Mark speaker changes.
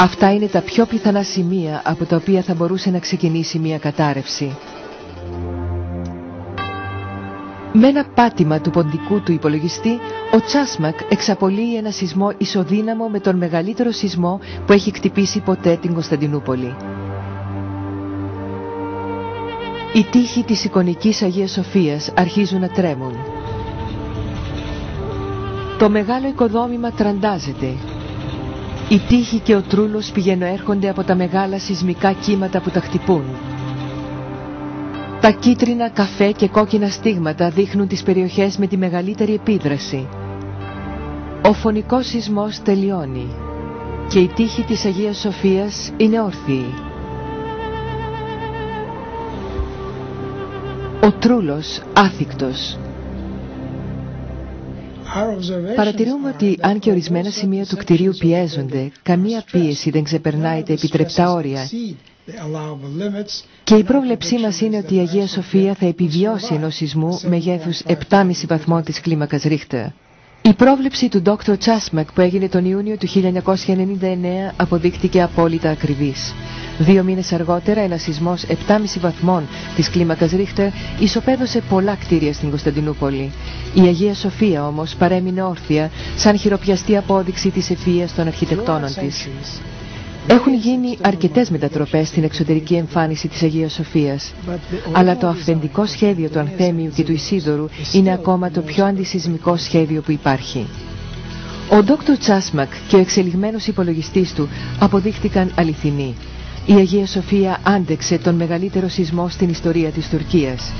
Speaker 1: Αυτά είναι τα πιο πιθανά σημεία από τα οποία θα μπορούσε να ξεκινήσει μια κατάρρευση. Με ένα πάτημα του ποντικού του υπολογιστή, ο Τσάσμακ εξαπολύει ένα σεισμό ισοδύναμο με τον μεγαλύτερο σεισμό που έχει χτυπήσει ποτέ την Κωνσταντινούπολη. Οι τοίχοι της εικονικής Αγίας Σοφίας αρχίζουν να τρέμουν. Το μεγάλο οικοδόμημα τραντάζεται. Οι τοίχοι και ο τρούλος πηγαινοέρχονται από τα μεγάλα σεισμικά κύματα που τα χτυπούν. Τα κίτρινα, καφέ και κόκκινα στίγματα δείχνουν τις περιοχές με τη μεγαλύτερη επίδραση. Ο φωνικός σεισμός τελειώνει και οι τοίχοι της Αγίας Σοφίας είναι όρθιοι. Ο τρούλος άθικτος. Παρατηρούμε ότι αν και ορισμένα σημεία του κτηρίου πιέζονται, καμία πίεση δεν ξεπερνάει τα επιτρεπτά όρια. Και η πρόβλεψή μας είναι ότι η Αγία Σοφία θα επιβιώσει ενός σεισμού μεγέθους 7,5 βαθμών της κλίμακας Ρίχτερ. Η πρόβλεψη του Dr. Τσάσμακ που έγινε τον Ιούνιο του 1999 αποδείχτηκε απόλυτα ακριβής. 2 μήνες αργότερα ένας σεισμός 7,5 βαθμών της κλίμακας Ρίχτερ ισοπαίδωσε πολλά κτίρια στην Κωνσταντινούπολη. Η Αγία Σοφία όμως παρέμεινε όρθια σαν χειροπιαστή απόδειξη της ευφυΐας των αρχιτεκτόνων της. Έχουν γίνει αρκετές μετατροπές στην εξωτερική εμφάνιση της Αγίας Σοφίας, αλλά το αυθεντικό σχέδιο του Ανθέμιου και του Ισίδωρου είναι ακόμα το πιο αντισεισμικό σχέδιο που υπάρχει. Ο Dr. Τσάσμακ και ο εξελιγμένος υπολογιστής του αποδείχτηκαν αληθινοί. Η Αγία Σοφία άντεξε τον μεγαλύτερο σεισμό στην ιστορία της Τουρκίας.